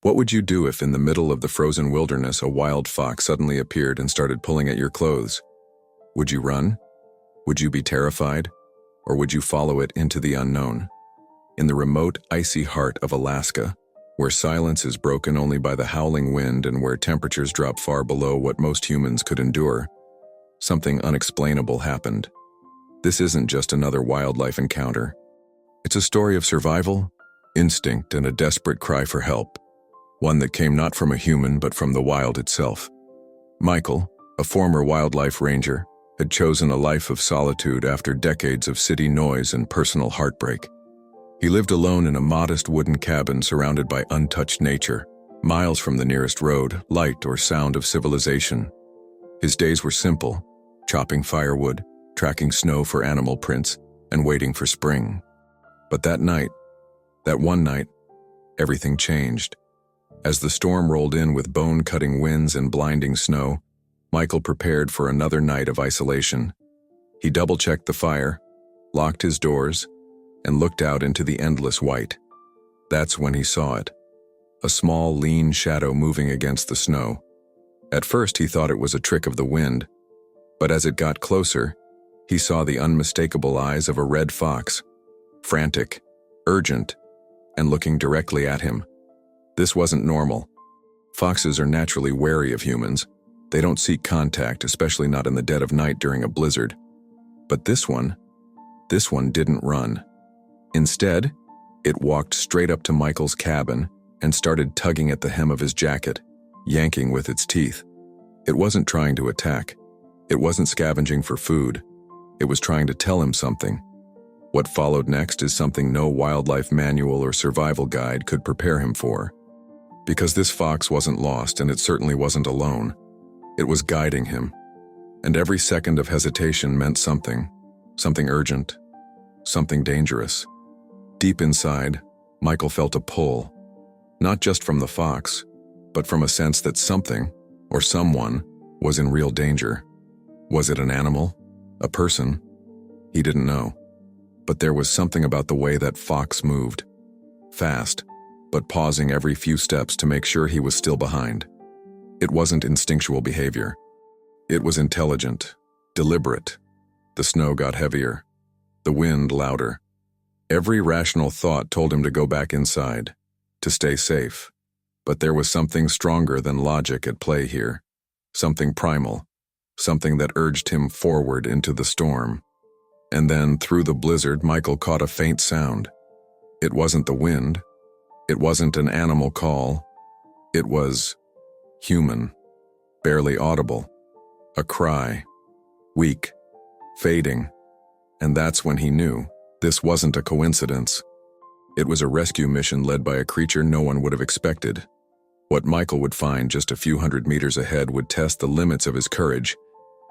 What would you do if in the middle of the frozen wilderness a wild fox suddenly appeared and started pulling at your clothes? Would you run? Would you be terrified? Or would you follow it into the unknown? In the remote, icy heart of Alaska, where silence is broken only by the howling wind and where temperatures drop far below what most humans could endure, something unexplainable happened. This isn't just another wildlife encounter. It's a story of survival, instinct, and a desperate cry for help. One that came not from a human but from the wild itself. Michael, a former wildlife ranger, had chosen a life of solitude after decades of city noise and personal heartbreak. He lived alone in a modest wooden cabin surrounded by untouched nature, miles from the nearest road, light, or sound of civilization. His days were simple, chopping firewood, tracking snow for animal prints, and waiting for spring. But that one night, everything changed. As the storm rolled in with bone-cutting winds and blinding snow, Michael prepared for another night of isolation. He double-checked the fire, locked his doors, and looked out into the endless white. That's when he saw it. A small, lean shadow moving against the snow. At first he thought it was a trick of the wind, but as it got closer, he saw the unmistakable eyes of a red fox, frantic, urgent, and looking directly at him. This wasn't normal. Foxes are naturally wary of humans. They don't seek contact, especially not in the dead of night during a blizzard. But this one didn't run. Instead, it walked straight up to Michael's cabin and started tugging at the hem of his jacket, yanking with its teeth. It wasn't trying to attack. It wasn't scavenging for food. It was trying to tell him something. What followed next is something no wildlife manual or survival guide could prepare him for. Because this fox wasn't lost, and it certainly wasn't alone. It was guiding him. And every second of hesitation meant something urgent, something dangerous. Deep inside, Michael felt a pull, not just from the fox, but from a sense that something, or someone, was in real danger. Was it an animal? A person? He didn't know. But there was something about the way that fox moved. Fast, but pausing every few steps to make sure he was still behind. It wasn't instinctual behavior. It was intelligent, deliberate. The snow got heavier, the wind louder. Every rational thought told him to go back inside, to stay safe. But there was something stronger than logic at play here. Something primal, something that urged him forward into the storm. And then, through the blizzard, Michael caught a faint sound. It wasn't the wind. It wasn't an animal call. It was human, barely audible. A cry, weak, fading. And that's when he knew this wasn't a coincidence. It was a rescue mission led by a creature no one would have expected. What Michael would find just a few hundred meters ahead would test the limits of his courage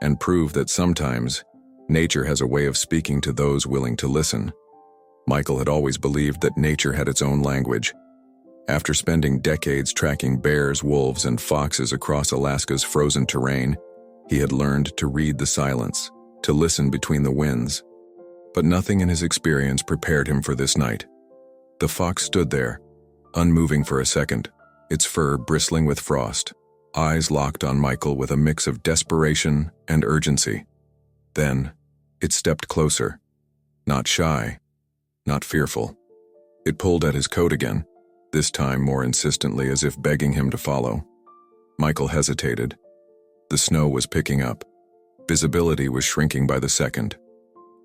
and prove that sometimes nature has a way of speaking to those willing to listen. Michael had always believed that nature had its own language. After spending decades tracking bears, wolves, and foxes across Alaska's frozen terrain, he had learned to read the silence, to listen between the winds. But nothing in his experience prepared him for this night. The fox stood there, unmoving for a second, its fur bristling with frost, eyes locked on Michael with a mix of desperation and urgency. Then, it stepped closer, not shy, not fearful. It pulled at his coat again, this time more insistently, as if begging him to follow. Michael hesitated. The snow was picking up. Visibility was shrinking by the second.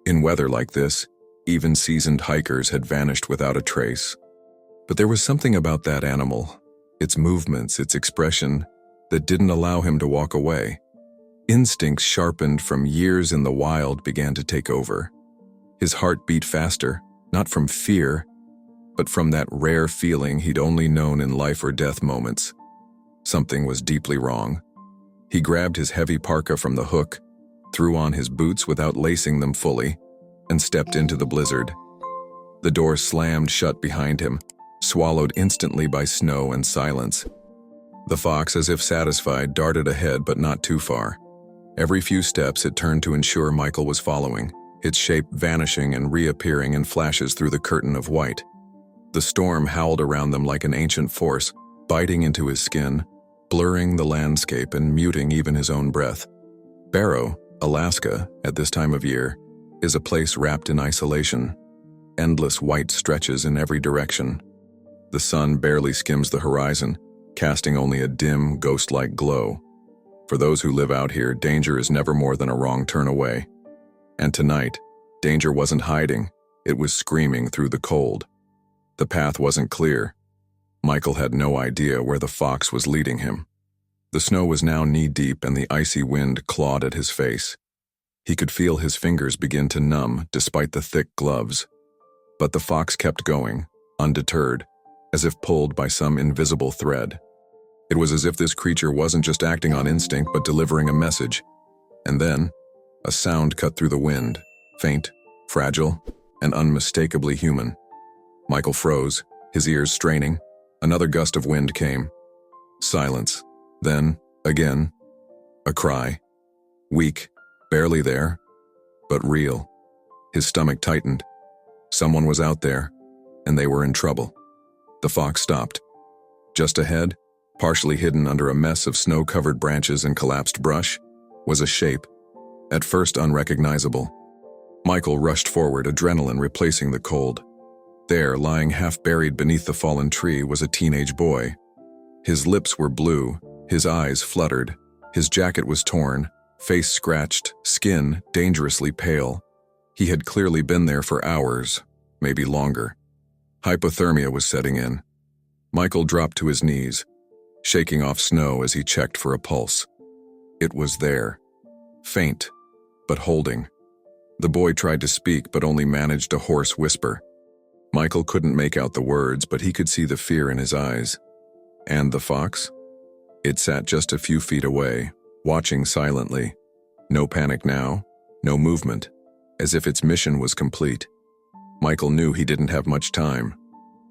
In weather like this, even seasoned hikers had vanished without a trace. But there was something about that animal, its movements, its expression, that didn't allow him to walk away. Instincts sharpened from years in the wild began to take over. His heart beat faster, not from fear, but from that rare feeling he'd only known in life or death moments. Something was deeply wrong. He grabbed his heavy parka from the hook, threw on his boots without lacing them fully, and stepped into the blizzard. The door slammed shut behind him, swallowed instantly by snow and silence. The fox, as if satisfied, darted ahead but not too far. Every few steps it turned to ensure Michael was following, its shape vanishing and reappearing in flashes through the curtain of white. The storm howled around them like an ancient force, biting into his skin, blurring the landscape and muting even his own breath. Barrow, Alaska, at this time of year, is a place wrapped in isolation. Endless white stretches in every direction. The sun barely skims the horizon, casting only a dim, ghost-like glow. For those who live out here, danger is never more than a wrong turn away. And tonight, danger wasn't hiding, it was screaming through the cold. The path wasn't clear. Michael had no idea where the fox was leading him. The snow was now knee-deep and the icy wind clawed at his face. He could feel his fingers begin to numb despite the thick gloves. But the fox kept going, undeterred, as if pulled by some invisible thread. It was as if this creature wasn't just acting on instinct but delivering a message. And then, a sound cut through the wind, faint, fragile, and unmistakably human. Michael froze, his ears straining. Another gust of wind came. Silence. Then, again, a cry. Weak, barely there, but real. His stomach tightened. Someone was out there, and they were in trouble. The fox stopped. Just ahead, partially hidden under a mess of snow-covered branches and collapsed brush, was a shape, at first unrecognizable. Michael rushed forward, adrenaline replacing the cold. There, lying half-buried beneath the fallen tree, was a teenage boy. His lips were blue, his eyes fluttered, his jacket was torn, face scratched, skin dangerously pale. He had clearly been there for hours, maybe longer. Hypothermia was setting in. Michael dropped to his knees, shaking off snow as he checked for a pulse. It was there, faint, but holding. The boy tried to speak but only managed a hoarse whisper. Michael couldn't make out the words, but he could see the fear in his eyes. And the fox? It sat just a few feet away, watching silently. No panic now, no movement, as if its mission was complete. Michael knew he didn't have much time.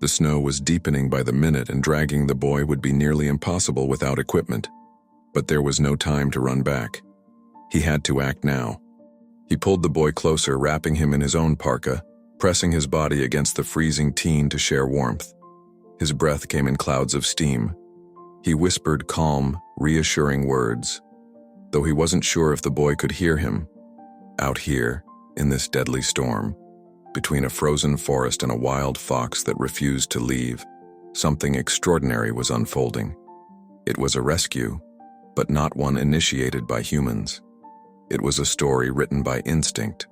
The snow was deepening by the minute and dragging the boy would be nearly impossible without equipment. But there was no time to run back. He had to act now. He pulled the boy closer, wrapping him in his own parka, pressing his body against the freezing teen to share warmth. His breath came in clouds of steam. He whispered calm, reassuring words, though he wasn't sure if the boy could hear him. Out here, in this deadly storm, between a frozen forest and a wild fox that refused to leave, something extraordinary was unfolding. It was a rescue, but not one initiated by humans. It was a story written by instinct,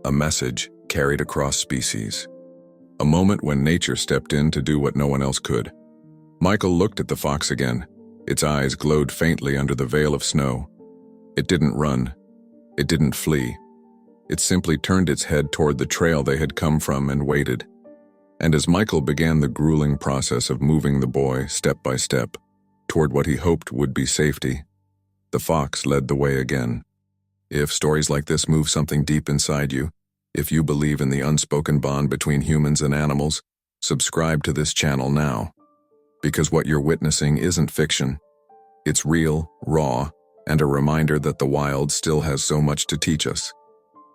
a message carried across species. A moment when nature stepped in to do what no one else could. Michael looked at the fox again. Its eyes glowed faintly under the veil of snow. It didn't run. It didn't flee. It simply turned its head toward the trail they had come from and waited. And as Michael began the grueling process of moving the boy step by step toward what he hoped would be safety, the fox led the way again. If stories like this move something deep inside you, if you believe in the unspoken bond between humans and animals, subscribe to this channel now. Because what you're witnessing isn't fiction. It's real, raw, and a reminder that the wild still has so much to teach us.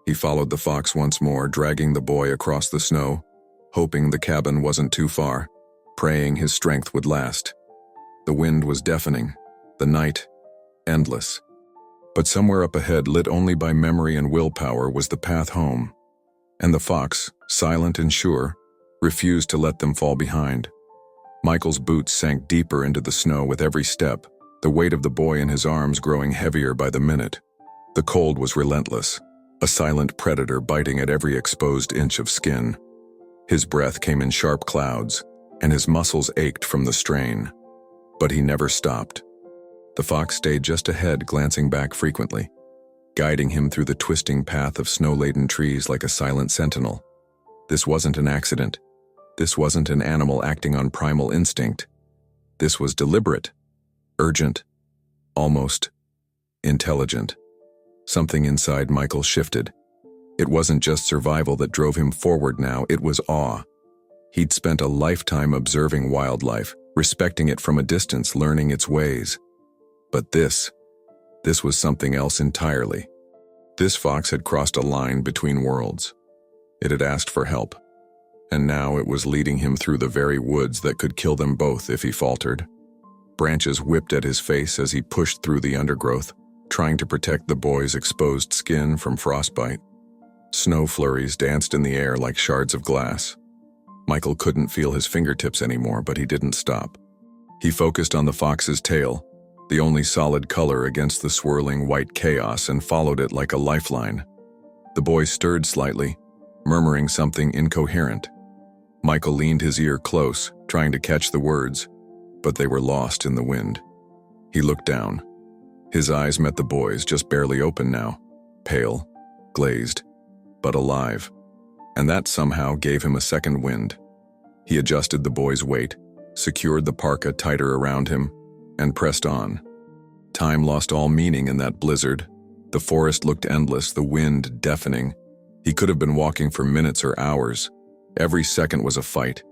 He followed the fox once more, dragging the boy across the snow, hoping the cabin wasn't too far, praying his strength would last. The wind was deafening, the night endless. But somewhere up ahead, lit only by memory and willpower, was the path home. And the fox, silent and sure, refused to let them fall behind. Michael's boots sank deeper into the snow with every step, the weight of the boy in his arms growing heavier by the minute. The cold was relentless, a silent predator biting at every exposed inch of skin. His breath came in sharp clouds, and his muscles ached from the strain. But he never stopped. The fox stayed just ahead, glancing back frequently, guiding him through the twisting path of snow-laden trees like a silent sentinel. This wasn't an accident. This wasn't an animal acting on primal instinct. This was deliberate, urgent, almost intelligent. Something inside Michael shifted. It wasn't just survival that drove him forward now, it was awe. He'd spent a lifetime observing wildlife, respecting it from a distance, learning its ways. But this was something else entirely. This fox had crossed a line between worlds. It had asked for help, and now it was leading him through the very woods that could kill them both if he faltered. Branches whipped at his face as he pushed through the undergrowth, trying to protect the boy's exposed skin from frostbite. Snow flurries danced in the air like shards of glass. Michael couldn't feel his fingertips anymore, but he didn't stop. He focused on the fox's tail, the only solid color against the swirling white chaos, and followed it like a lifeline. The boy stirred slightly, murmuring something incoherent. Michael leaned his ear close, trying to catch the words, but they were lost in the wind. He looked down. His eyes met the boy's, just barely open now, pale, glazed, but alive. And that somehow gave him a second wind. He adjusted the boy's weight, secured the parka tighter around him, and pressed on. Time lost all meaning in that blizzard. The forest looked endless, the wind deafening. He could have been walking for minutes or hours. Every second was a fight,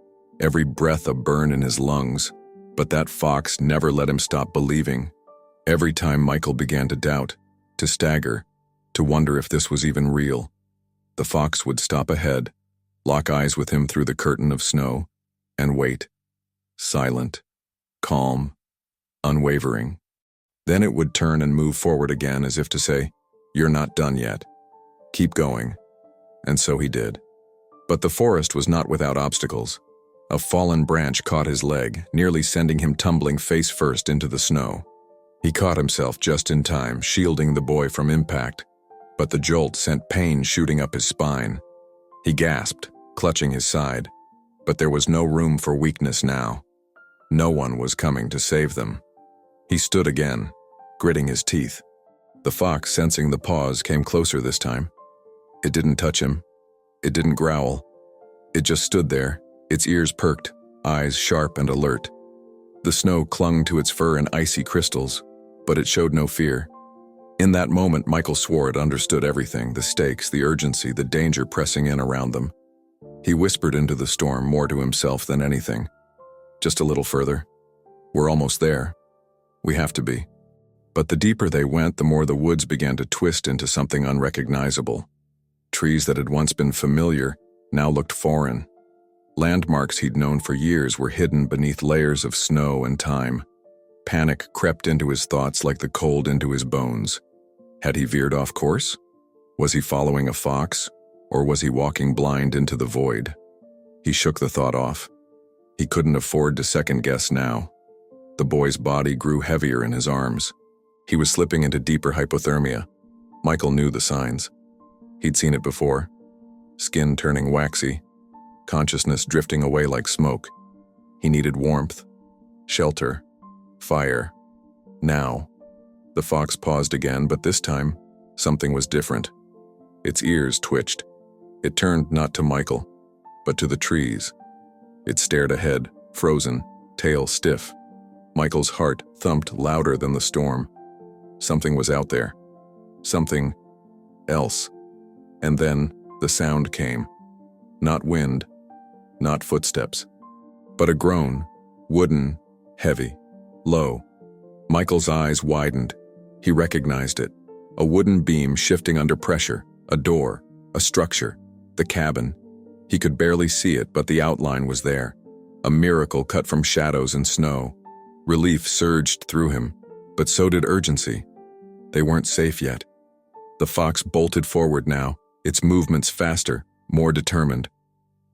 every breath a burn in his lungs. But that fox never let him stop believing. Every time Michael began to doubt, to stagger, to wonder if this was even real, the fox would stop ahead, lock eyes with him through the curtain of snow, and wait. Silent, calm, unwavering. Then it would turn and move forward again as if to say, "You're not done yet. Keep going." And so he did. But the forest was not without obstacles. A fallen branch caught his leg, nearly sending him tumbling face first into the snow. He caught himself just in time, shielding the boy from impact, but the jolt sent pain shooting up his spine. He gasped, clutching his side, but there was no room for weakness now. No one was coming to save them. He stood again, gritting his teeth. The fox, sensing the pause, came closer this time. It didn't touch him. It didn't growl. It just stood there, its ears perked, eyes sharp and alert. The snow clung to its fur in icy crystals, but it showed no fear. In that moment, Michael swore it understood everything, the stakes, the urgency, the danger pressing in around them. He whispered into the storm, more to himself than anything. Just a little further. We're almost there. We have to be. But the deeper they went, the more the woods began to twist into something unrecognizable. Trees that had once been familiar now looked foreign. Landmarks he'd known for years were hidden beneath layers of snow and time. Panic crept into his thoughts like the cold into his bones. Had he veered off course? Was he following a fox, or was he walking blind into the void? He shook the thought off. He couldn't afford to second-guess now. The boy's body grew heavier in his arms. He was slipping into deeper hypothermia. Michael knew the signs. He'd seen it before. Skin turning waxy, consciousness drifting away like smoke. He needed warmth, shelter, fire. Now. The fox paused again, but this time, something was different. Its ears twitched. It turned not to Michael, but to the trees. It stared ahead, frozen, tail stiff. Michael's heart thumped louder than the storm. Something was out there. Something else. And then the sound came. Not wind, not footsteps, but a groan, wooden, heavy, low. Michael's eyes widened. He recognized it. A wooden beam shifting under pressure, a door, a structure, the cabin. He could barely see it, but the outline was there. A miracle cut from shadows and snow. Relief surged through him, but so did urgency. They weren't safe yet. The fox bolted forward now, its movements faster, more determined.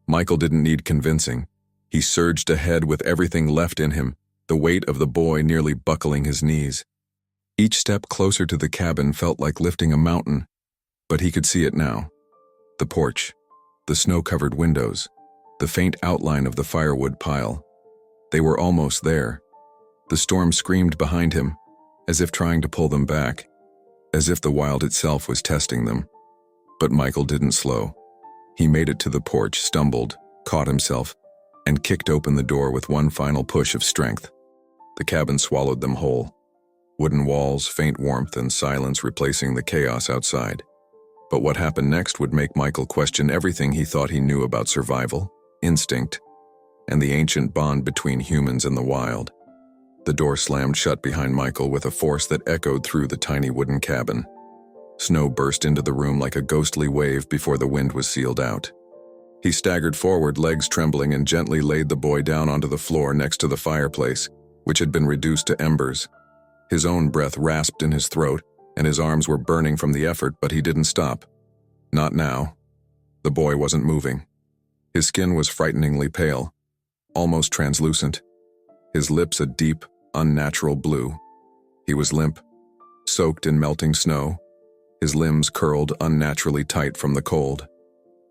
Michael didn't need convincing. He surged ahead with everything left in him, the weight of the boy nearly buckling his knees. Each step closer to the cabin felt like lifting a mountain, but he could see it now. The porch, the snow-covered windows, the faint outline of the firewood pile. They were almost there. The storm screamed behind him, as if trying to pull them back, as if the wild itself was testing them. But Michael didn't slow. He made it to the porch, stumbled, caught himself, and kicked open the door with one final push of strength. The cabin swallowed them whole. Wooden walls, faint warmth, and silence replacing the chaos outside. But what happened next would make Michael question everything he thought he knew about survival, instinct, and the ancient bond between humans and the wild. The door slammed shut behind Michael with a force that echoed through the tiny wooden cabin. Snow burst into the room like a ghostly wave before the wind was sealed out. He staggered forward, legs trembling, and gently laid the boy down onto the floor next to the fireplace, which had been reduced to embers. His own breath rasped in his throat, and his arms were burning from the effort, but he didn't stop. Not now. The boy wasn't moving. His skin was frighteningly pale, almost translucent. His lips a deep, unnatural blue. He was limp, soaked in melting snow, his limbs curled unnaturally tight from the cold.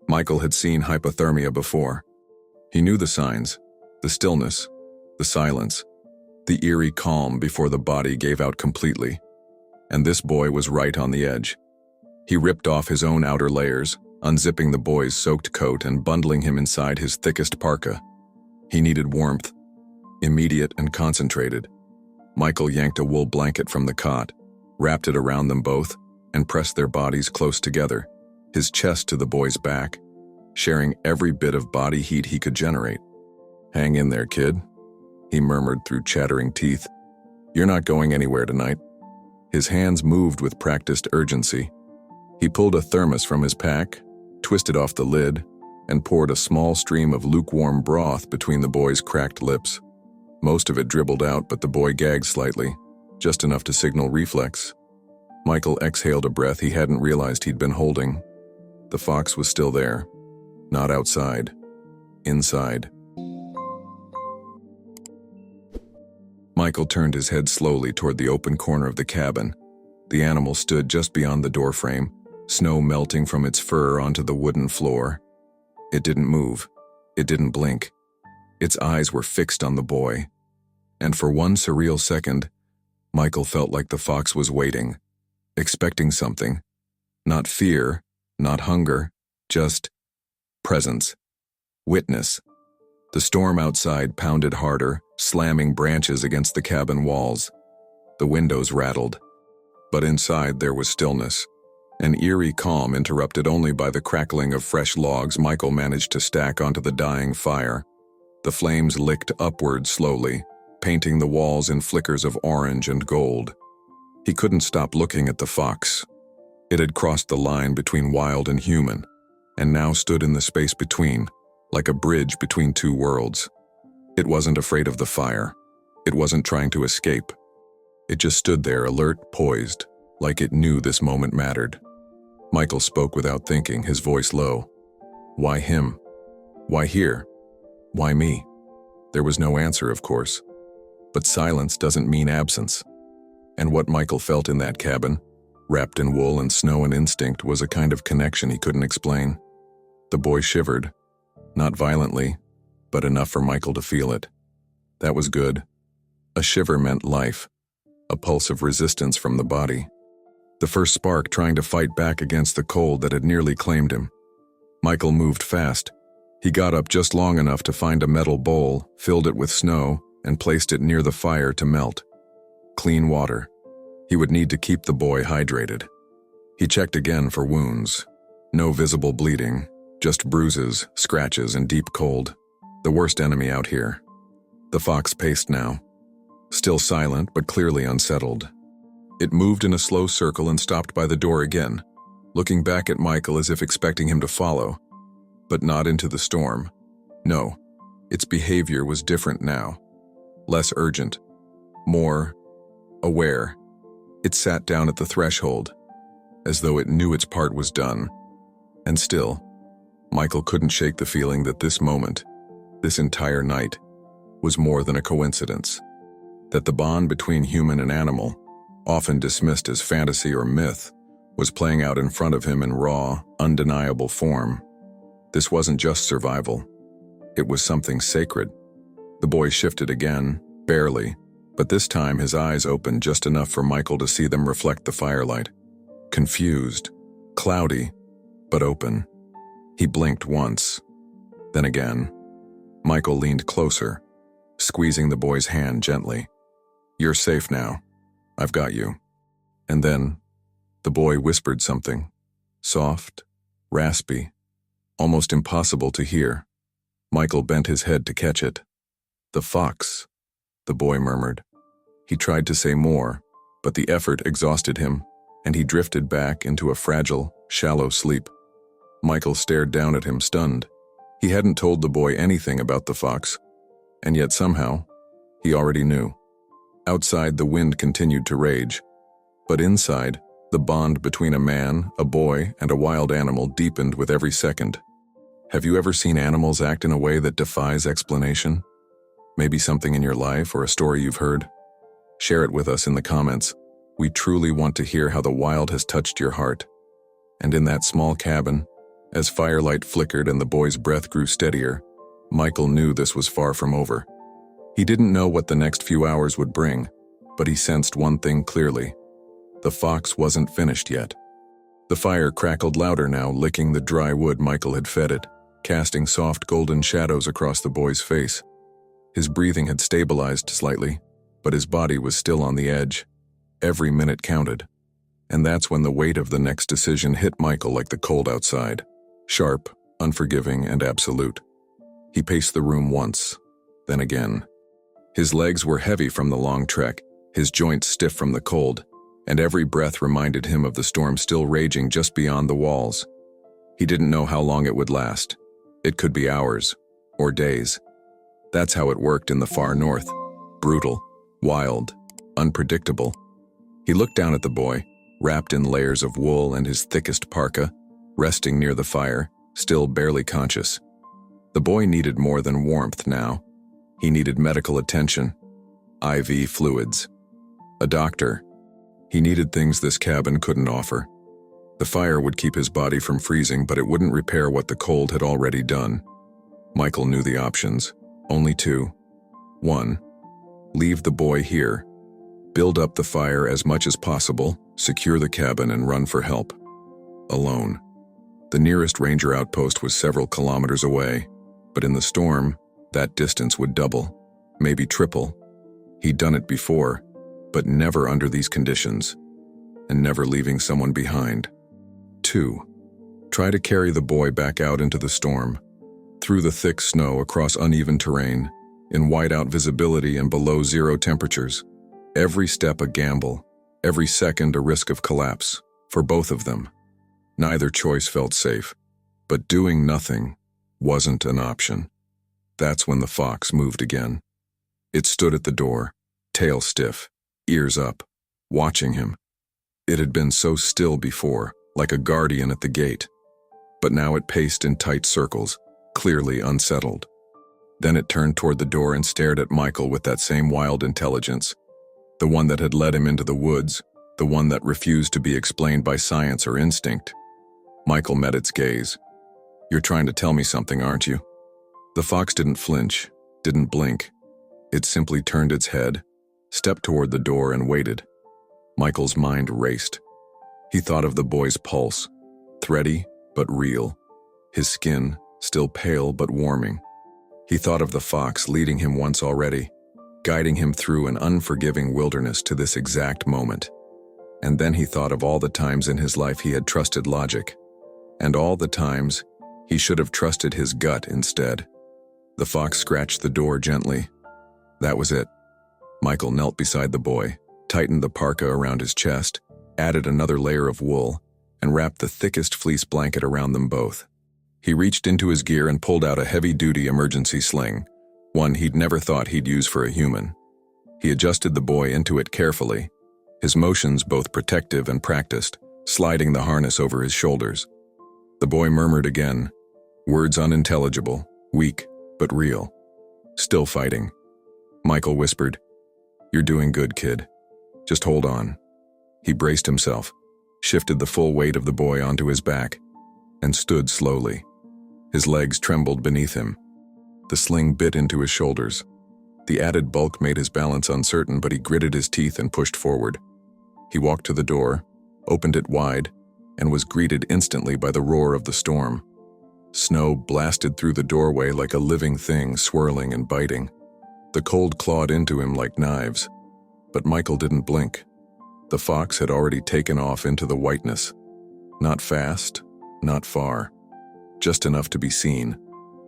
Michael had seen hypothermia before. He knew the signs, the stillness, the silence, the eerie calm before the body gave out completely. And this boy was right on the edge. He ripped off his own outer layers, unzipping the boy's soaked coat and bundling him inside his thickest parka. He needed warmth, immediate and concentrated. Michael yanked a wool blanket from the cot, wrapped it around them both, and pressed their bodies close together, his chest to the boy's back, sharing every bit of body heat he could generate. "Hang in there, kid," he murmured through chattering teeth. "You're not going anywhere tonight." His hands moved with practiced urgency. He pulled a thermos from his pack, twisted off the lid, and poured a small stream of lukewarm broth between the boy's cracked lips. Most of it dribbled out, but the boy gagged slightly, just enough to signal reflex. Michael exhaled a breath he hadn't realized he'd been holding. The fox was still there. Not outside. Inside. Michael turned his head slowly toward the open corner of the cabin. The animal stood just beyond the doorframe, snow melting from its fur onto the wooden floor. It didn't move. It didn't blink. Its eyes were fixed on the boy. And for one surreal second, Michael felt like the fox was waiting, expecting something. Not fear, not hunger, just presence. Witness. The storm outside pounded harder, slamming branches against the cabin walls. The windows rattled. But inside there was stillness, an eerie calm interrupted only by the crackling of fresh logs Michael managed to stack onto the dying fire. The flames licked upward slowly, painting the walls in flickers of orange and gold. He couldn't stop looking at the fox. It had crossed the line between wild and human, and now stood in the space between, like a bridge between two worlds. It wasn't afraid of the fire. It wasn't trying to escape. It just stood there, alert, poised, like it knew this moment mattered. Michael spoke without thinking, his voice low. "Why him? Why here? Why me?" There was no answer, of course. But silence doesn't mean absence. And what Michael felt in that cabin, wrapped in wool and snow and instinct, was a kind of connection he couldn't explain. The boy shivered, not violently, but enough for Michael to feel it. That was good. A shiver meant life, a pulse of resistance from the body. The first spark trying to fight back against the cold that had nearly claimed him. Michael moved fast. He got up just long enough to find a metal bowl, filled it with snow, and placed it near the fire to melt. Clean water. He would need to keep the boy hydrated. He checked again for wounds. No visible bleeding, just bruises, scratches, and deep cold. The worst enemy out here. The fox paced now. Still silent, but clearly unsettled. It moved in a slow circle and stopped by the door again, looking back at Michael as if expecting him to follow. But not into the storm. No, its behavior was different now. Less urgent. More aware. It sat down at the threshold, as though it knew its part was done. And still, Michael couldn't shake the feeling that this moment, this entire night, was more than a coincidence. That the bond between human and animal, often dismissed as fantasy or myth, was playing out in front of him in raw, undeniable form. This wasn't just survival. It was something sacred. The boy shifted again, barely, but this time his eyes opened just enough for Michael to see them reflect the firelight. Confused, cloudy, but open. He blinked once, then again. Michael leaned closer, squeezing the boy's hand gently. "You're safe now. I've got you." And then, the boy whispered something, soft, raspy, almost impossible to hear. Michael bent his head to catch it. "The fox," the boy murmured. He tried to say more, but the effort exhausted him, and he drifted back into a fragile, shallow sleep. Michael stared down at him, stunned. He hadn't told the boy anything about the fox, and yet somehow, he already knew. Outside, the wind continued to rage. But inside, the bond between a man, a boy, and a wild animal deepened with every second. Have you ever seen animals act in a way that defies explanation? Maybe something in your life or a story you've heard? Share it with us in the comments. We truly want to hear how the wild has touched your heart. And in that small cabin, as firelight flickered and the boy's breath grew steadier, Michael knew this was far from over. He didn't know what the next few hours would bring, but he sensed one thing clearly. The fox wasn't finished yet. The fire crackled louder now, licking the dry wood Michael had fed it, casting soft golden shadows across the boy's face. His breathing had stabilized slightly, but his body was still on the edge. Every minute counted. And that's when the weight of the next decision hit Michael like the cold outside. Sharp, unforgiving, and absolute. He paced the room once, then again. His legs were heavy from the long trek, his joints stiff from the cold, and every breath reminded him of the storm still raging just beyond the walls. He didn't know how long it would last. It could be hours, or days. That's how it worked in the far north. Brutal, wild, unpredictable. He looked down at the boy, wrapped in layers of wool and his thickest parka, resting near the fire, still barely conscious. The boy needed more than warmth now. He needed medical attention, IV fluids, a doctor. He needed things this cabin couldn't offer. The fire would keep his body from freezing, but it wouldn't repair what the cold had already done. Michael knew the options, only two. 1. Leave the boy here. Build up the fire as much as possible, secure the cabin, and run for help. Alone. The nearest ranger outpost was several kilometers away, but in the storm, that distance would double, maybe triple. He'd done it before, but never under these conditions, and never leaving someone behind. 2. Try to carry the boy back out into the storm, through the thick snow across uneven terrain, in whiteout visibility and below zero temperatures. Every step a gamble, every second a risk of collapse, for both of them. Neither choice felt safe, but doing nothing wasn't an option. That's when the fox moved again. It stood at the door, tail stiff, ears up, watching him. It had been so still before, like a guardian at the gate. But now it paced in tight circles, clearly unsettled. Then it turned toward the door and stared at Michael with that same wild intelligence. The one that had led him into the woods, the one that refused to be explained by science or instinct. Michael met its gaze. "You're trying to tell me something, aren't you?" The fox didn't flinch, didn't blink. It simply turned its head, stepped toward the door, and waited. Michael's mind raced. He thought of the boy's pulse, thready but real, his skin still pale but warming. He thought of the fox leading him once already, guiding him through an unforgiving wilderness to this exact moment. And then he thought of all the times in his life he had trusted logic, and all the times he should have trusted his gut instead. The fox scratched the door gently. That was it. Michael knelt beside the boy, tightened the parka around his chest, added another layer of wool, and wrapped the thickest fleece blanket around them both. He reached into his gear and pulled out a heavy-duty emergency sling, one he'd never thought he'd use for a human. He adjusted the boy into it carefully, his motions both protective and practiced, sliding the harness over his shoulders. The boy murmured again, words unintelligible, weak, but real. Still fighting. Michael whispered, "You're doing good, kid. Just hold on." He braced himself, shifted the full weight of the boy onto his back, and stood slowly. His legs trembled beneath him. The sling bit into his shoulders. The added bulk made his balance uncertain, but he gritted his teeth and pushed forward. He walked to the door, opened it wide, and was greeted instantly by the roar of the storm. Snow blasted through the doorway like a living thing, swirling and biting. The cold clawed into him like knives. But Michael didn't blink. The fox had already taken off into the whiteness. Not fast, not far. Just enough to be seen.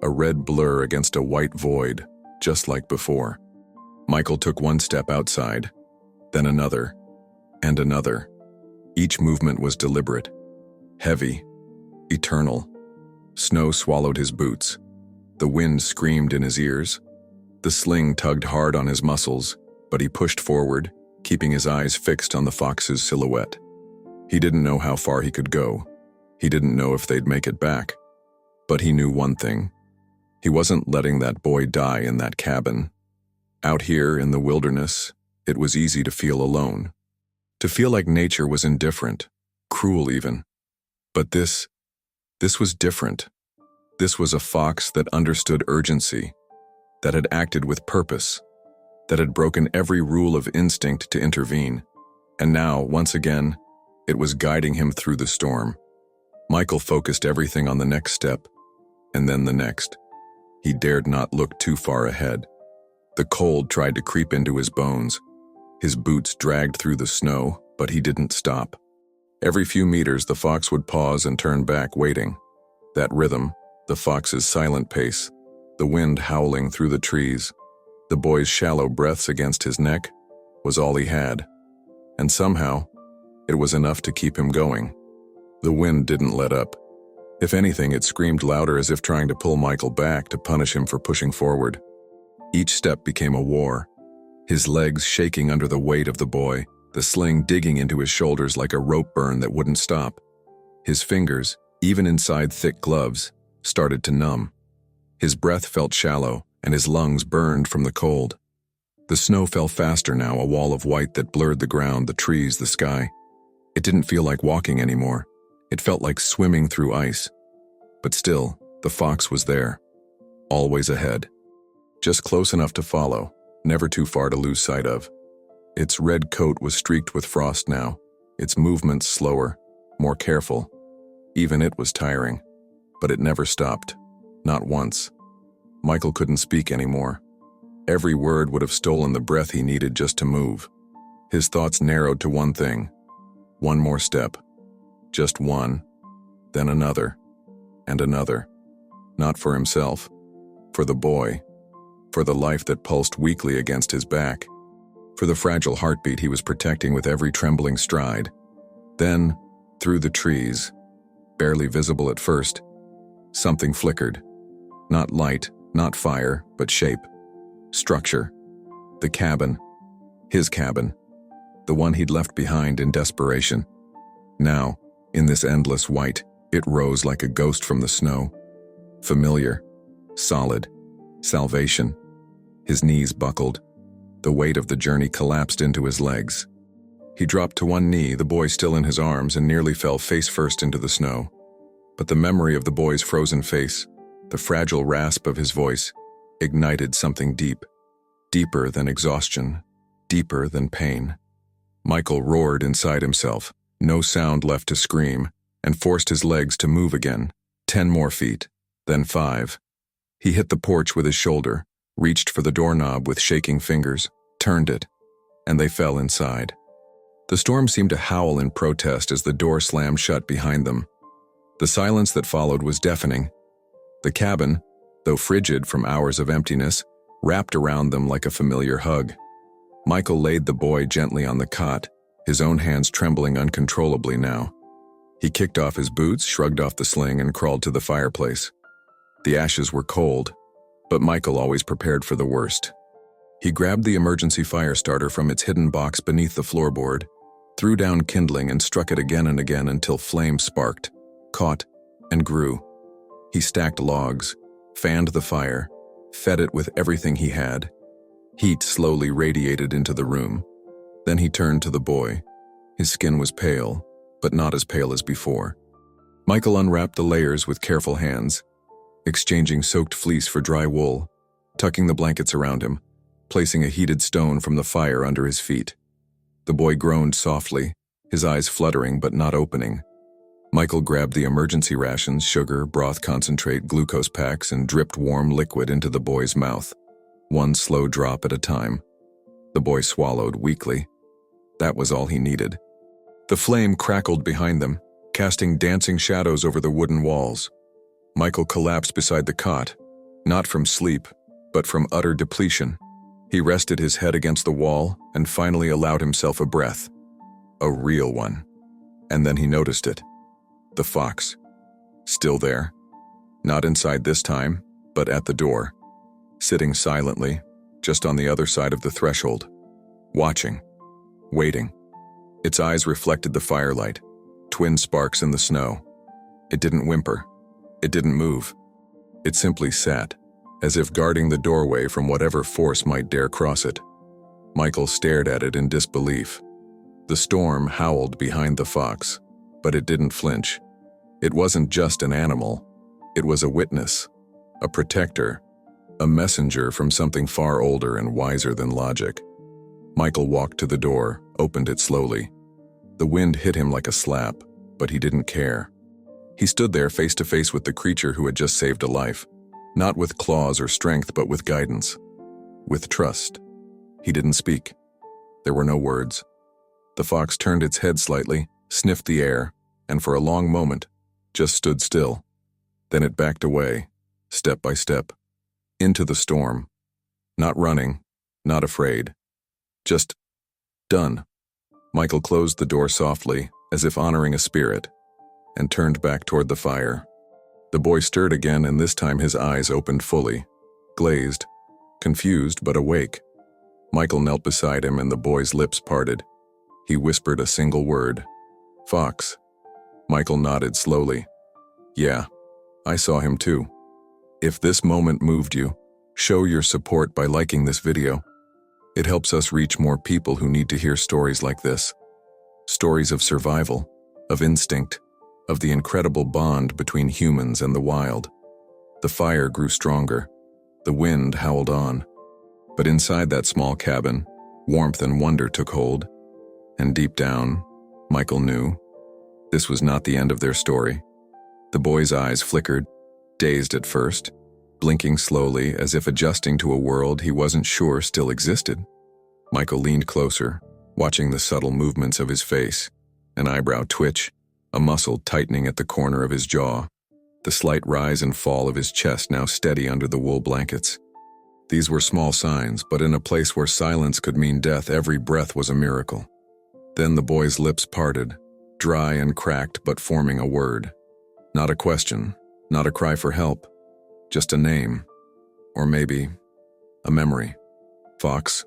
A red blur against a white void, just like before. Michael took one step outside, then another, and another. Each movement was deliberate, heavy, eternal. Snow swallowed his boots. The wind screamed in his ears. The sling tugged hard on his muscles, but he pushed forward, keeping his eyes fixed on the fox's silhouette. He didn't know how far he could go. He didn't know if they'd make it back. But he knew one thing. He wasn't letting that boy die in that cabin. Out here in the wilderness, it was easy to feel alone, to feel like nature was indifferent, cruel even. But this was different. This was a fox that understood urgency, that had acted with purpose, that had broken every rule of instinct to intervene. And now, once again, it was guiding him through the storm. Michael focused everything on the next step, and then the next. He dared not look too far ahead. The cold tried to creep into his bones. His boots dragged through the snow, but he didn't stop. Every few meters, the fox would pause and turn back, waiting. That rhythm, the fox's silent pace, the wind howling through the trees, the boy's shallow breaths against his neck, was all he had. And somehow, it was enough to keep him going. The wind didn't let up. If anything, it screamed louder, as if trying to pull Michael back to punish him for pushing forward. Each step became a war, his legs shaking under the weight of the boy, the sling digging into his shoulders like a rope burn that wouldn't stop. His fingers, even inside thick gloves, started to numb. His breath felt shallow, and his lungs burned from the cold. The snow fell faster now, a wall of white that blurred the ground, the trees, the sky. It didn't feel like walking anymore. It felt like swimming through ice. But still, the fox was there, always ahead. Just close enough to follow, never too far to lose sight of. Its red coat was streaked with frost now, its movements slower, more careful. Even it was tiring, but it never stopped, not once. Michael couldn't speak anymore. Every word would have stolen the breath he needed just to move. His thoughts narrowed to one thing. One more step. Just one, then another, and another. Not for himself, for the boy, for the life that pulsed weakly against his back, for the fragile heartbeat he was protecting with every trembling stride. Then, through the trees, barely visible at first, something flickered. Not light, not fire, but shape. Structure. The cabin. His cabin. The one he'd left behind in desperation. Now, in this endless white, it rose like a ghost from the snow. Familiar. Solid. Salvation. His knees buckled. The weight of the journey collapsed into his legs. He dropped to one knee, the boy still in his arms, and nearly fell face first into the snow. But the memory of the boy's frozen face, the fragile rasp of his voice, ignited something deep. Deeper than exhaustion. Deeper than pain. Michael roared inside himself, no sound left to scream, and forced his legs to move again. 10 more feet, then 5. He hit the porch with his shoulder, reached for the doorknob with shaking fingers, turned it, and they fell inside. The storm seemed to howl in protest as the door slammed shut behind them. The silence that followed was deafening. The cabin, though frigid from hours of emptiness, wrapped around them like a familiar hug. Michael laid the boy gently on the cot, his own hands trembling uncontrollably now. He kicked off his boots, shrugged off the sling, and crawled to the fireplace. The ashes were cold, but Michael always prepared for the worst. He grabbed the emergency fire starter from its hidden box beneath the floorboard, threw down kindling and struck it again and again until flames sparked, caught, and grew. He stacked logs, fanned the fire, fed it with everything he had. Heat slowly radiated into the room. Then he turned to the boy. His skin was pale, but not as pale as before. Michael unwrapped the layers with careful hands, exchanging soaked fleece for dry wool, tucking the blankets around him, placing a heated stone from the fire under his feet. The boy groaned softly, his eyes fluttering but not opening. Michael grabbed the emergency rations, sugar, broth concentrate, glucose packs, and dripped warm liquid into the boy's mouth, one slow drop at a time. The boy swallowed weakly. That was all he needed. The flame crackled behind them, casting dancing shadows over the wooden walls. Michael collapsed beside the cot, not from sleep, but from utter depletion. He rested his head against the wall and finally allowed himself a breath. A real one. And then he noticed it. The fox. Still there. Not inside this time, but at the door. Sitting silently, just on the other side of the threshold. watching, waiting. Its eyes reflected the firelight, twin sparks in the snow. It didn't whimper. It didn't move. It simply sat, as if guarding the doorway from whatever force might dare cross it. Michael stared at it in disbelief. The storm howled behind the fox, but it didn't flinch. It wasn't just an animal. It was a witness, a protector, a messenger from something far older and wiser than logic. Michael walked to the door, opened it slowly. The wind hit him like a slap, but he didn't care. He stood there face to face with the creature who had just saved a life, not with claws or strength, but with guidance, with trust. He didn't speak. There were no words. The fox turned its head slightly, sniffed the air, and for a long moment, just stood still. Then it backed away, step by step, into the storm. Not running, not afraid. Just done. Michael closed the door softly, as if honoring a spirit, and turned back toward the fire. The boy stirred again, and this time his eyes opened fully, glazed, confused but awake. Michael knelt beside him and the boy's lips parted. He whispered a single word. "Fox." Michael nodded slowly. "Yeah, I saw him too." If this moment moved you, show your support by liking this video. It helps us reach more people who need to hear stories like this. Stories of survival, of instinct, of the incredible bond between humans and the wild. The fire grew stronger. The wind howled on. But inside that small cabin, warmth and wonder took hold. And deep down, Michael knew this was not the end of their story. The boy's eyes flickered, dazed at first, blinking slowly as if adjusting to a world he wasn't sure still existed. Michael leaned closer, watching the subtle movements of his face, an eyebrow twitch, a muscle tightening at the corner of his jaw, the slight rise and fall of his chest now steady under the wool blankets. These were small signs, but in a place where silence could mean death, every breath was a miracle. Then the boy's lips parted, dry and cracked but forming a word. Not a question, not a cry for help, just a name, or maybe a memory. Fox.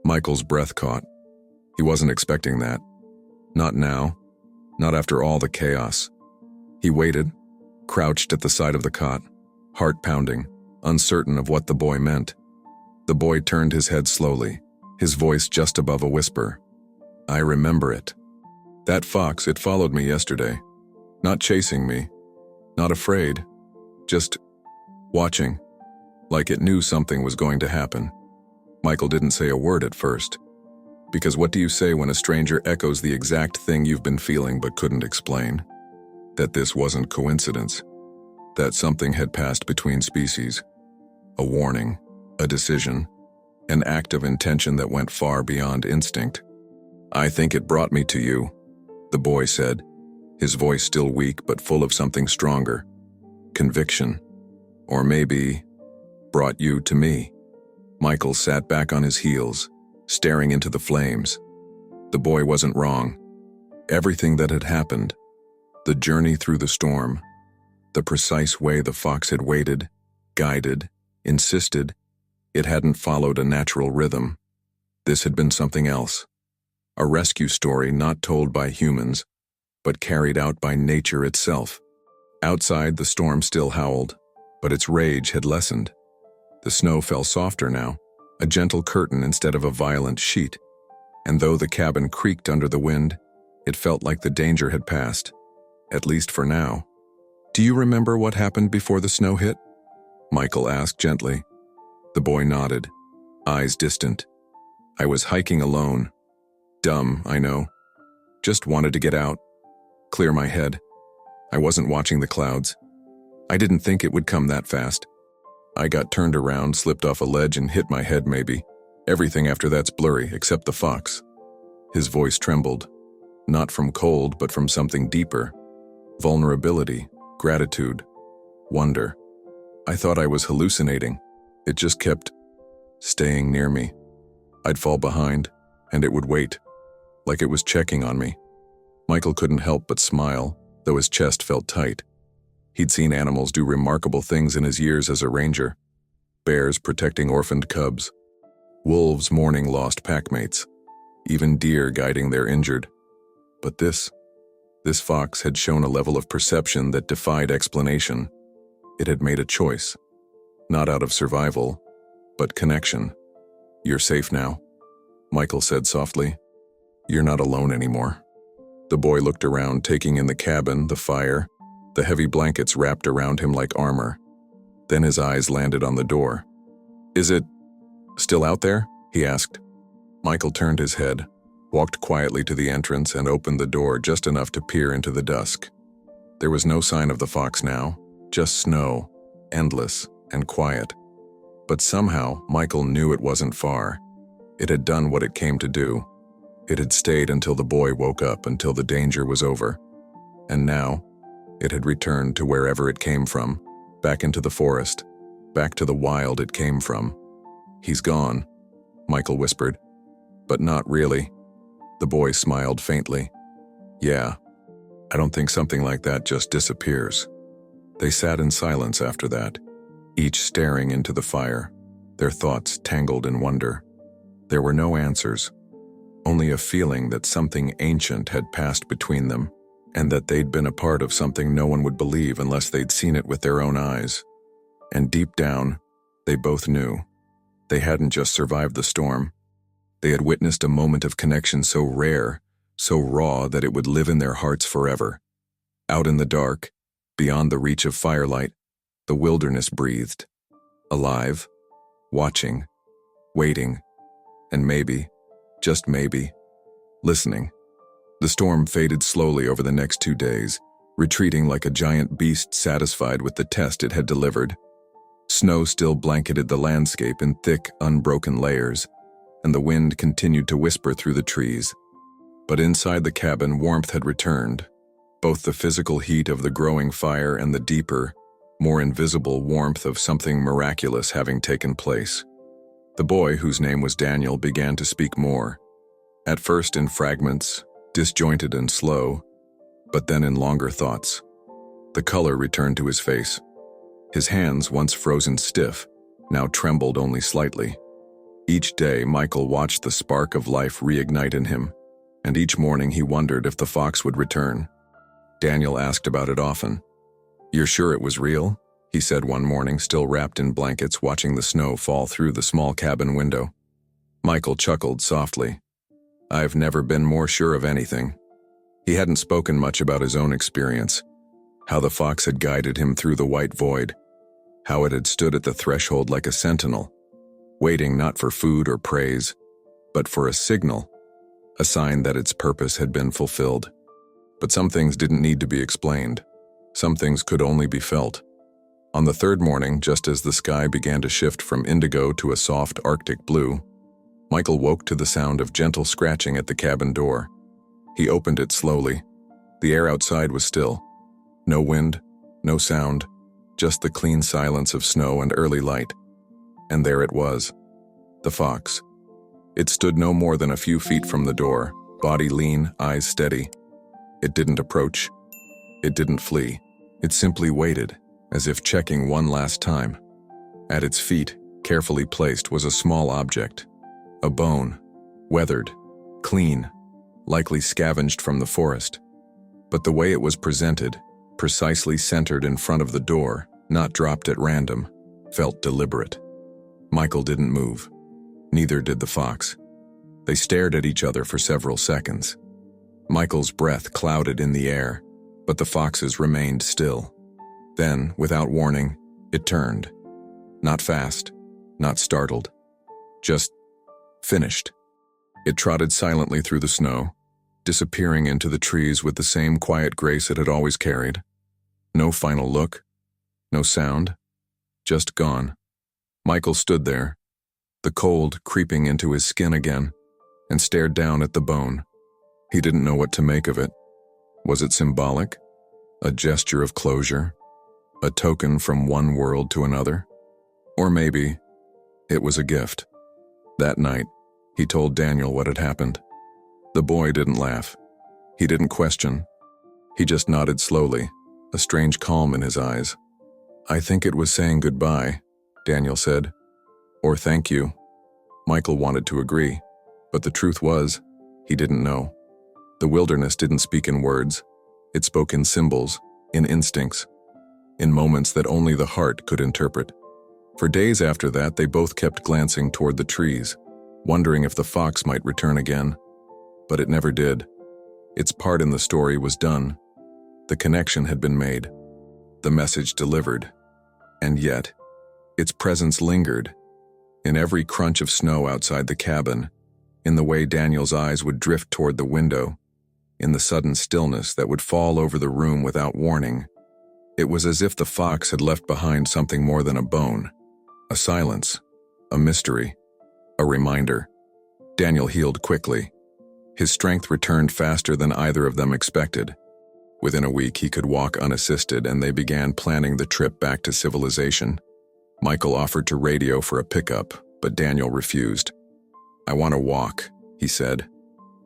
Michael's breath caught. He wasn't expecting that. Not now, not after all the chaos. He waited, crouched at the side of the cot, heart pounding, uncertain of what the boy meant. The boy turned his head slowly, his voice just above a whisper. "I remember it. That fox, it followed me yesterday. Not chasing me, not afraid, just watching, like it knew something was going to happen." Michael didn't say a word at first, because what do you say when a stranger echoes the exact thing you've been feeling but couldn't explain? That this wasn't coincidence, that something had passed between species, a warning, a decision, an act of intention that went far beyond instinct. "I think it brought me to you," the boy said, his voice still weak but full of something stronger. Conviction. Or maybe, brought you to me. Michael sat back on his heels, staring into the flames. The boy wasn't wrong. Everything that had happened, the journey through the storm, the precise way the fox had waited, guided, insisted, it hadn't followed a natural rhythm. This had been something else. A rescue story not told by humans, but carried out by nature itself. Outside, the storm still howled, but its rage had lessened. The snow fell softer now, a gentle curtain instead of a violent sheet. And though the cabin creaked under the wind, it felt like the danger had passed, at least for now. "Do you remember what happened before the snow hit?" Michael asked gently. The boy nodded, eyes distant. "I was hiking alone. Dumb, I know. Just wanted to get out, clear my head. I wasn't watching the clouds. I didn't think it would come that fast. I got turned around, slipped off a ledge and hit my head maybe. Everything after that's blurry, except the fox." His voice trembled, not from cold but from something deeper. Vulnerability, gratitude, wonder. "I thought I was hallucinating. It just kept staying near me. I'd fall behind, and it would wait, like it was checking on me." Michael couldn't help but smile, though his chest felt tight. He'd seen animals do remarkable things in his years as a ranger. Bears protecting orphaned cubs, wolves mourning lost packmates, even deer guiding their injured. But this fox had shown a level of perception that defied explanation. It had made a choice, not out of survival, but connection. "You're safe now," Michael said softly. "You're not alone anymore." The boy looked around, taking in the cabin, the fire, the heavy blankets wrapped around him like armor. Then his eyes landed on the door. "Is it still out there?" he asked. Michael turned his head, walked quietly to the entrance, and opened the door just enough to peer into the dusk. There was no sign of the fox now, just snow, endless and quiet. But somehow, Michael knew it wasn't far. It had done what it came to do. It had stayed until the boy woke up, until the danger was over. And now, it had returned to wherever it came from, back into the forest, back to the wild it came from. "He's gone," Michael whispered. "But not really." The boy smiled faintly. "Yeah, I don't think something like that just disappears." They sat in silence after that, each staring into the fire, their thoughts tangled in wonder. There were no answers, only a feeling that something ancient had passed between them, and that they'd been a part of something no one would believe unless they'd seen it with their own eyes. And deep down, they both knew. They hadn't just survived the storm. They had witnessed a moment of connection so rare, so raw that it would live in their hearts forever. Out in the dark, beyond the reach of firelight, the wilderness breathed. Alive, watching, waiting, and maybe, just maybe, listening. The storm faded slowly over the next 2 days, retreating like a giant beast satisfied with the test it had delivered. Snow still blanketed the landscape in thick, unbroken layers, and the wind continued to whisper through the trees. But inside the cabin, warmth had returned, both the physical heat of the growing fire and the deeper, more invisible warmth of something miraculous having taken place. The boy, whose name was Daniel, began to speak more, at first in fragments, disjointed and slow, but then in longer thoughts. The color returned to his face. His hands, once frozen stiff, now trembled only slightly. Each day, Michael watched the spark of life reignite in him, and each morning he wondered if the fox would return. Daniel asked about it often. "You're sure it was real?" he said one morning, still wrapped in blankets, watching the snow fall through the small cabin window. Michael chuckled softly. "I've never been more sure of anything." He hadn't spoken much about his own experience, how the fox had guided him through the white void, how it had stood at the threshold like a sentinel, waiting not for food or praise, but for a signal, a sign that its purpose had been fulfilled. But some things didn't need to be explained. Some things could only be felt. On the third morning, just as the sky began to shift from indigo to a soft Arctic blue, Michael woke to the sound of gentle scratching at the cabin door. He opened it slowly. The air outside was still. No wind, no sound, just the clean silence of snow and early light. And there it was, the fox. It stood no more than a few feet from the door, body lean, eyes steady. It didn't approach. It didn't flee. It simply waited, as if checking one last time. At its feet, carefully placed, was a small object. A bone, weathered, clean, likely scavenged from the forest. But the way it was presented, precisely centered in front of the door, not dropped at random, felt deliberate. Michael didn't move. Neither did the fox. They stared at each other for several seconds. Michael's breath clouded in the air, but the fox's remained still. Then, without warning, it turned. Not fast, not startled. Just finished. It trotted silently through the snow, disappearing into the trees with the same quiet grace it had always carried. No final look, no sound, just gone. Michael stood there, the cold creeping into his skin again, and stared down at the bone. He didn't know what to make of it. Was it symbolic? A gesture of closure? A token from one world to another? Or maybe it was a gift. That night, he told Daniel what had happened. The boy didn't laugh. He didn't question. He just nodded slowly, a strange calm in his eyes. "I think it was saying goodbye," Daniel said. "Or thank you. Michael wanted to agree, but the truth was, he didn't know. The wilderness didn't speak in words. It spoke in symbols, in instincts, in moments that only the heart could interpret. For days after that, they both kept glancing toward the trees, wondering if the fox might return again. But it never did. Its part in the story was done. The connection had been made. The message delivered. And yet, its presence lingered. In every crunch of snow outside the cabin, in the way Daniel's eyes would drift toward the window, in the sudden stillness that would fall over the room without warning. It was as if the fox had left behind something more than a bone, a silence, a mystery, a reminder. Daniel healed quickly. His strength returned faster than either of them expected. Within a week, he could walk unassisted, and they began planning the trip back to civilization. Michael offered to radio for a pickup, but Daniel refused. "I want to walk," he said.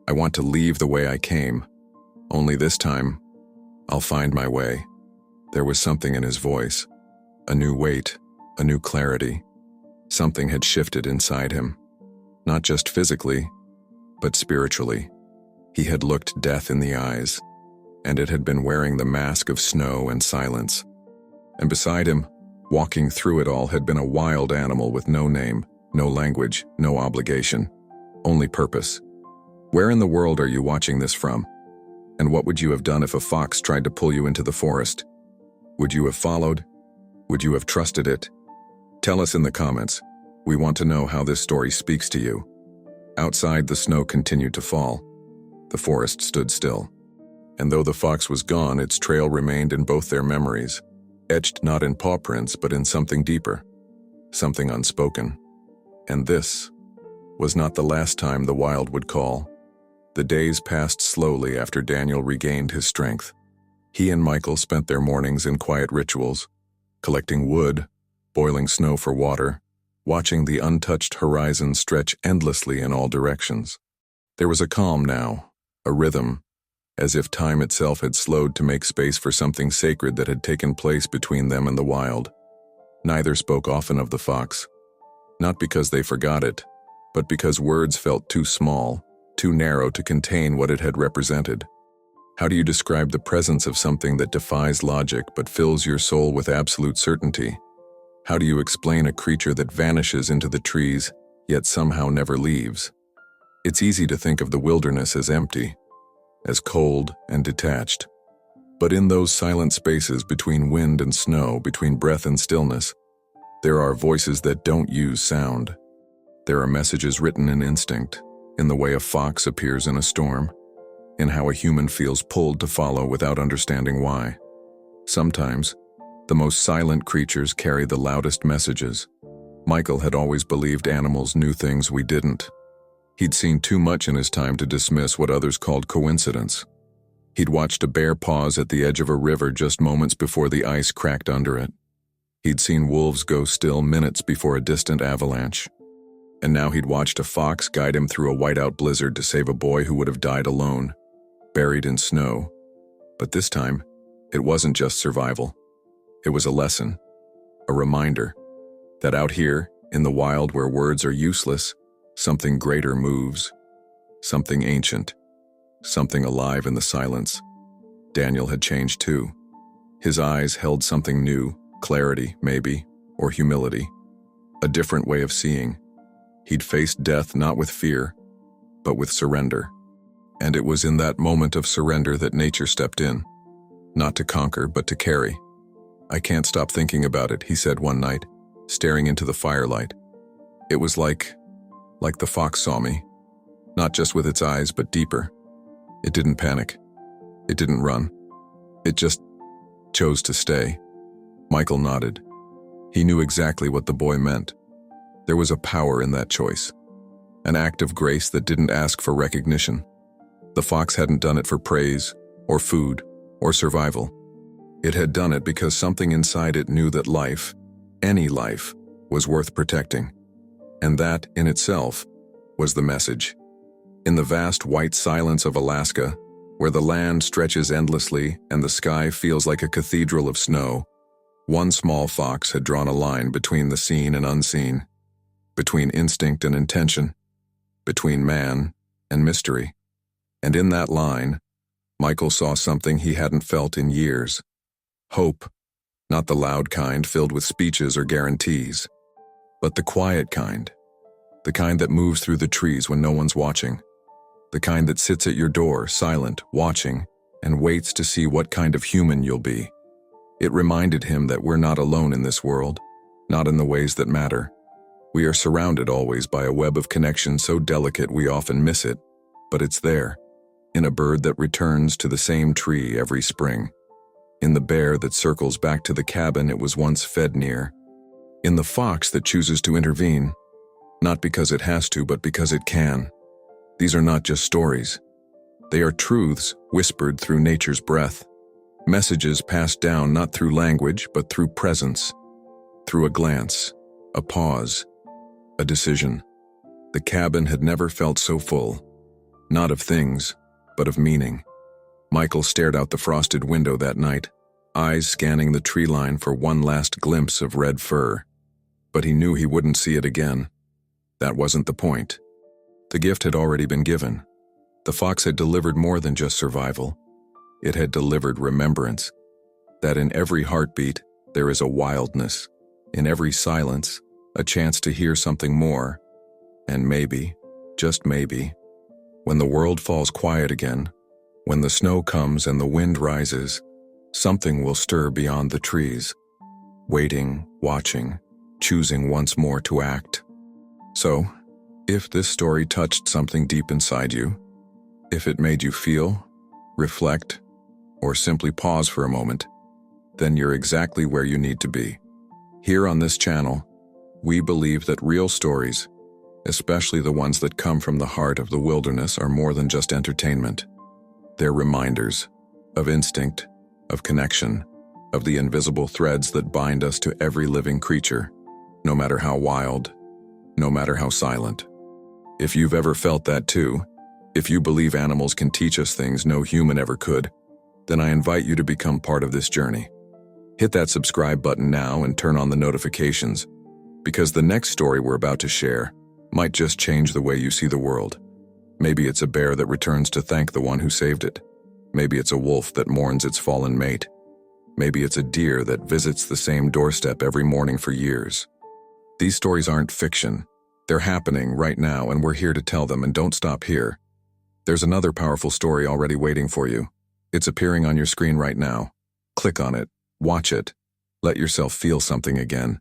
"I want to leave the way I came. Only this time, I'll find my way." There was something in his voice, a new weight, a new clarity. Something had shifted inside him, not just physically, but spiritually. He had looked death in the eyes, and it had been wearing the mask of snow and silence. And beside him, walking through it all, had been a wild animal with no name, no language, no obligation, only purpose. Where in the world are you watching this from? And what would you have done if a fox tried to pull you into the forest? Would you have followed? Would you have trusted it? Tell us in the comments. We want to know how this story speaks to you. Outside, the snow continued to fall. The forest stood still. And though the fox was gone, its trail remained in both their memories, etched not in paw prints, but in something deeper, something unspoken. And this was not the last time the wild would call. The days passed slowly after Daniel regained his strength. He and Michael spent their mornings in quiet rituals, collecting wood, boiling snow for water, watching the untouched horizon stretch endlessly in all directions. There was a calm now, a rhythm, as if time itself had slowed to make space for something sacred that had taken place between them and the wild. Neither spoke often of the fox, not because they forgot it, but because words felt too small, too narrow to contain what it had represented. How do you describe the presence of something that defies logic but fills your soul with absolute certainty? How do you explain a creature that vanishes into the trees, yet somehow never leaves? It's easy to think of the wilderness as empty, as cold and detached. But in those silent spaces between wind and snow, between breath and stillness, there are voices that don't use sound. There are messages written in instinct, in the way a fox appears in a storm, in how a human feels pulled to follow without understanding why. Sometimes, the most silent creatures carry the loudest messages. Michael had always believed animals knew things we didn't. He'd seen too much in his time to dismiss what others called coincidence. He'd watched a bear pause at the edge of a river just moments before the ice cracked under it. He'd seen wolves go still minutes before a distant avalanche. And now he'd watched a fox guide him through a whiteout blizzard to save a boy who would have died alone, buried in snow. But this time, it wasn't just survival. It was a lesson, a reminder, that out here, in the wild where words are useless, something greater moves, something ancient, something alive in the silence. Daniel had changed too. His eyes held something new, clarity, maybe, or humility, a different way of seeing. He'd faced death not with fear, but with surrender. And it was in that moment of surrender that nature stepped in, not to conquer, but to carry. "I can't stop thinking about it," he said one night, staring into the firelight. It was like the fox saw me, not just with its eyes, but deeper. It didn't panic. It didn't run. It just chose to stay. Michael nodded. He knew exactly what the boy meant. There was a power in that choice, an act of grace that didn't ask for recognition. The fox hadn't done it for praise, or food, or survival. It had done it because something inside it knew that life, any life, was worth protecting. And that, in itself, was the message. In the vast white silence of Alaska, where the land stretches endlessly and the sky feels like a cathedral of snow, one small fox had drawn a line between the seen and unseen, between instinct and intention, between man and mystery. And in that line, Michael saw something he hadn't felt in years. Hope, not the loud kind filled with speeches or guarantees, but the quiet kind. The kind that moves through the trees when no one's watching. The kind that sits at your door, silent, watching, and waits to see what kind of human you'll be. It reminded him that we're not alone in this world, not in the ways that matter. We are surrounded always by a web of connection so delicate we often miss it, but it's there, in a bird that returns to the same tree every spring, in the bear that circles back to the cabin it was once fed near, in the fox that chooses to intervene, not because it has to, but because it can. These are not just stories. They are truths whispered through nature's breath, messages passed down not through language, but through presence, through a glance, a pause, a decision. The cabin had never felt so full, not of things, but of meaning. Michael stared out the frosted window that night, eyes scanning the tree line for one last glimpse of red fur. But he knew he wouldn't see it again. That wasn't the point. The gift had already been given. The fox had delivered more than just survival. It had delivered remembrance. That in every heartbeat, there is a wildness. In every silence, a chance to hear something more. And maybe, just maybe, when the world falls quiet again, when the snow comes and the wind rises, something will stir beyond the trees. Waiting, watching, choosing once more to act. So, if this story touched something deep inside you, if it made you feel, reflect, or simply pause for a moment, then you're exactly where you need to be. Here on this channel, we believe that real stories, especially the ones that come from the heart of the wilderness, are more than just entertainment. They're reminders of instinct, of connection, of the invisible threads that bind us to every living creature, no matter how wild, no matter how silent. If you've ever felt that too, if you believe animals can teach us things no human ever could, then I invite you to become part of this journey. Hit that subscribe button now and turn on the notifications, because the next story we're about to share might just change the way you see the world. Maybe it's a bear that returns to thank the one who saved it. Maybe it's a wolf that mourns its fallen mate. Maybe it's a deer that visits the same doorstep every morning for years. These stories aren't fiction. They're happening right now, and we're here to tell them, and don't stop here. There's another powerful story already waiting for you. It's appearing on your screen right now. Click on it, watch it, let yourself feel something again.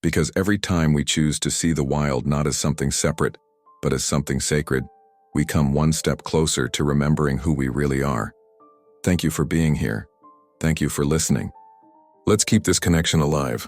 Because every time we choose to see the wild not as something separate, but as something sacred, we come one step closer to remembering who we really are. Thank you for being here. Thank you for listening. Let's keep this connection alive.